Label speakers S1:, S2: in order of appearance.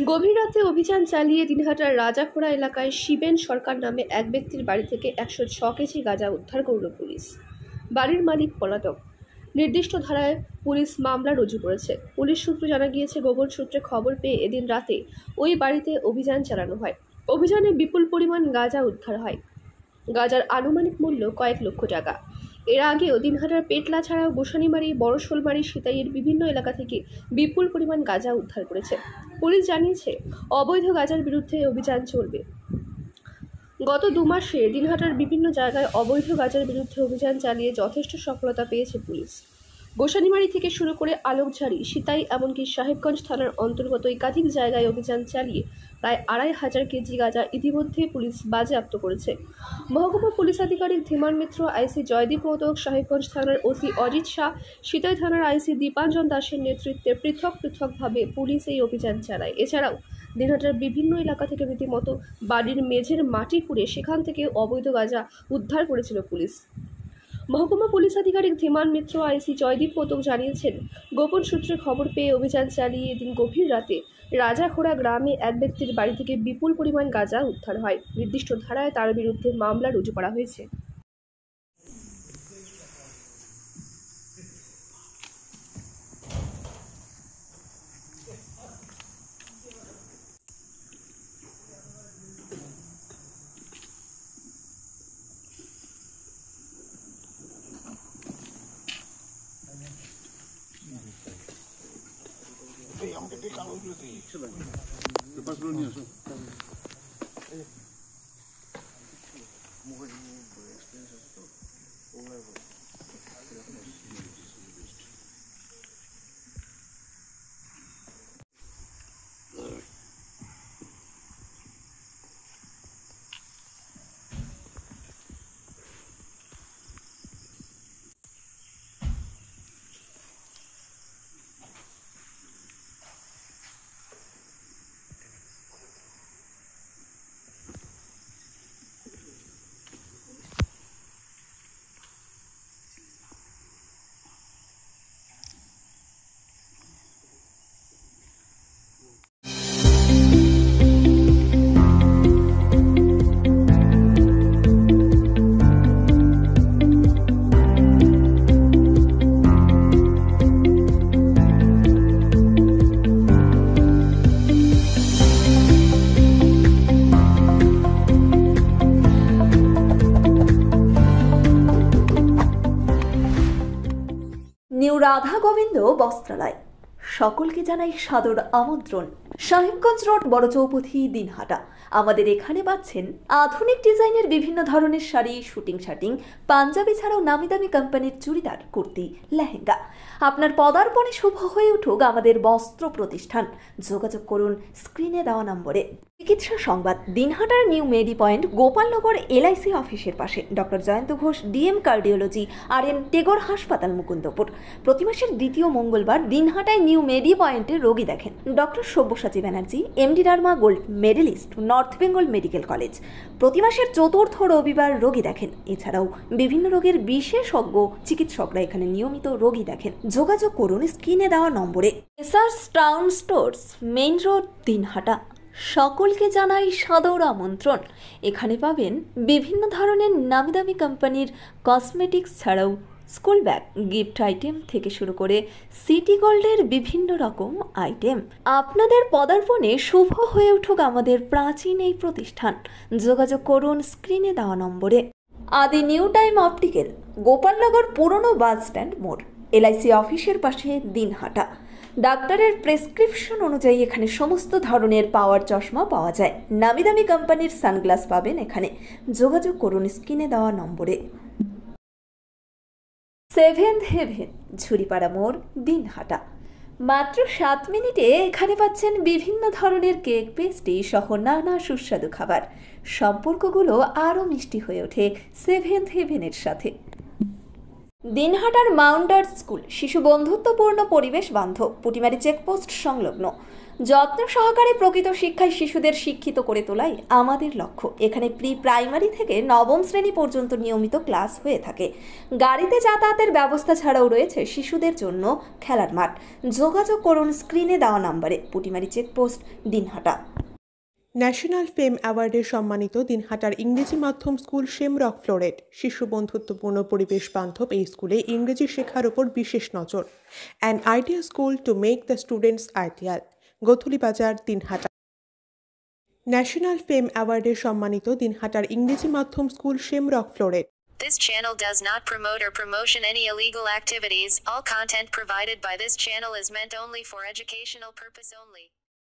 S1: গভীর রাতে অভিযান চালিয়ে দিনহাটার রাজাখোড়া এলাকায় শিবেন সরকার নামে এক ব্যক্তির বাড়ি থেকে 106 কেজি গাঁজা উদ্ধার করল পুলিশ। বাড়ির মালিক পলাতক। নির্দিষ্ট ধারায় পুলিশ মামলা রুজু করেছে। পুলিশ সূত্রে জানা গিয়েছে, গোপন সূত্রে খবর পেয়ে এদিন রাতে ওই বাড়িতে অভিযান চালানো হয়। অভিযানে বিপুল পরিমাণ গাঁজা উদ্ধার হয়। গাঁজার আনুমানিক মূল্য কয়েক লক্ষ টাকা। এর আগেও দিনহাটার পেটলা ছাড়াও গোসানিমারি, বড়শোলমারি, সিতাইয়ের বিভিন্ন এলাকা থেকে বিপুল পরিমাণ গাঁজা উদ্ধার করেছে। পুলিশ জানিয়েছে, অবৈধ গাঁজার বিরুদ্ধে অভিযান চলবে। গত 2 মাসে দিনহাটার বিভিন্ন জায়গায় অবৈধ গাঁজার বিরুদ্ধে অভিযান চালিয়ে যথেষ্ট সফলতা পেয়েছে পুলিশ। গোসানিমারি থেকে শুরু করে আলোকঝাড়ি, সিতাই, এমনকি সাহেবগঞ্জ থানার অন্তর্গত একাধিক জায়গায় অভিযান চালিয়ে প্রায় 2,500 কেজি গাঁজা ইতিমধ্যে পুলিশ বাজেয়াপ্ত করেছে। মহকুমা পুলিশ আধিকারিক ধীমান মিত্র, আইসি জয়দীপ মোদক, সাহেবগঞ্জ থানার ওসি অজিত শাহ, সিতাই থানার আইসি দীপাঞ্জন দাসের নেতৃত্বে পৃথকভাবে পুলিশ এই অভিযান চালায়। এছাড়াও দিনহাটার বিভিন্ন এলাকা থেকে রীতিমতো বাড়ির মেঝের মাটি খুঁড়ে সেখান থেকে অবৈধ গাঁজা উদ্ধার করেছিল পুলিশ। মহকুমা পুলিশ আধিকারিক ধীমান মিত্র, আইসি জয়দীপ মোদক জানিয়েছেন, গোপন সূত্রে খবর পেয়ে অভিযান চালিয়ে এদিন গভীর রাতে রাজাখোড়া গ্রামে এক ব্যক্তির বাড়ি থেকে বিপুল পরিমাণ গাঁজা উদ্ধার হয়। নির্দিষ্ট ধারায় তার বিরুদ্ধে মামলা রুজু করা হয়েছে।
S2: আমাকে দিয়ে কাগজগুলো দিই,
S3: পেপারগুলো নিয়ে আসো।
S4: নিউ রাধা গোবিন্দ বস্ত্রালয় সকলকে জানাই সাদর আমন্ত্রণ। সাহেবগঞ্জ রোড, বড় চৌপথি, দিনহাটা। আমাদের এখানে পাচ্ছেন আধুনিক ডিজাইনের বিভিন্ন ধরনের শাড়ি, শুটিং শার্টিং, পাঞ্জাবি ছাড়াও নামি দামি কোম্পানির চুড়িদার, কুর্তি, লেহেঙ্গা। আপনার পদার্পণে শুভ হয়ে উঠুক আমাদের বস্ত্র প্রতিষ্ঠান। যোগাযোগ করুন স্ক্রিনে দেওয়া নম্বরে। চিকিৎসা সংবাদ। দিনহাটার নিউ মেডি পয়েন্ট, গোপালনগর এলআইসি অফিসের পাশে doctor Jayanta Ghosh, DM cardiology, RN Tagore হাসপাতাল, মুকুন্দপুর। প্রতি মাসের দ্বিতীয় মঙ্গলবার দিনহাটায় নিউ মেডি পয়েন্টে রোগী দেখেন doctor Sabyasachi Banerjee, MD derma gold medallist, North Bengal Medical College. প্রতি মাসের চতুর্থ রবিবার রোগী দেখেন। এছাড়াও বিভিন্ন রোগের বিশেষজ্ঞ চিকিৎসকরা এখানে নিয়মিত রোগী দেখেন। যোগাযোগ করুন স্ক্রিনে দেওয়া নম্বরে। SRS town stores, main road, Dinhata. সকলকে জানাই সাদর আমন্ত্রণ। এখানে পাবেন বিভিন্ন ধরনের নামি দামি কোম্পানির কসমেটিক্স ছাড়াও স্কুল ব্যাগ, গিফট আইটেম থেকে শুরু করে সিটি গোল্ডের বিভিন্ন রকম আইটেম। আপনাদের পদার্পণে শুভ হয়ে উঠুক আমাদের প্রাচীন এই প্রতিষ্ঠান। যোগাযোগ করুন স্ক্রিনে দেওয়া নম্বরে। আদি নিউ টাইম অপটিক্যাল, গোপালনগর পুরনো বাস স্ট্যান্ড মোড়, এলআইসি অফিসের পাশে, দিনহাটা। ডাক্তারের প্রেসক্রিপশন অনুযায়ী এখানে সমস্ত ধরনের পাওয়ার চশমা পাওয়া যায়। নামি দামি কোম্পানির সানগ্লাস পাবেন এখানে। যোগাযোগ করুন স্ক্রিনে দেওয়া নম্বরে। সেভেন্থ হেভেন, ঝুড়িপাড়া মোড়, দিনহাটা। মাত্র 7 মিনিটে এখানে পাচ্ছেন বিভিন্ন ধরনের কেক, পেস্ট্রি সহ নানা সুস্বাদু খাবার। সম্পর্কগুলো আরও মিষ্টি হয়ে ওঠে সেভেন্থ হেভেনের সাথে। দিনহাটার মাউন্ট আর্ট স্কুল, শিশু বন্ধুত্বপূর্ণ, পরিবেশ বান্ধব, পুটিমারি চেকপোস্ট সংলগ্ন। যত্ন সহকারে প্রকৃত শিক্ষায় শিশুদের শিক্ষিত করে তোলাই আমাদের লক্ষ্য। এখানে প্রি প্রাইমারি থেকে নবম শ্রেণী পর্যন্ত নিয়মিত ক্লাস হয়ে থাকে। গাড়িতে যাতায়াতের ব্যবস্থা ছাড়াও রয়েছে শিশুদের জন্য খেলার মাঠ। যোগাযোগ করুন স্ক্রিনে দেওয়া নম্বরে। Putimari checkpost, Dinhata.
S5: National fame অ্যাওয়ার্ডে সম্মানিত দিনহাটার ইংরেজি মাধ্যম স্কুল শেমরক ফ্লোরেট। শিশু বন্ধুত্বপূর্ণ পরিবেশ বান্ধব এই স্কুলে ইংরেজি শেখার উপর বিশেষ নজর। An idea school to make the students ideal. Gothulibazar, Dinhata. National fame অ্যাওয়ার্ডে সম্মানিত দিনহাটার ইংরেজি মাধ্যম school Shamrock Floret.
S6: This channel does not promote or promotion any illegal activities. All content provided by this channel is meant only for educational purpose only.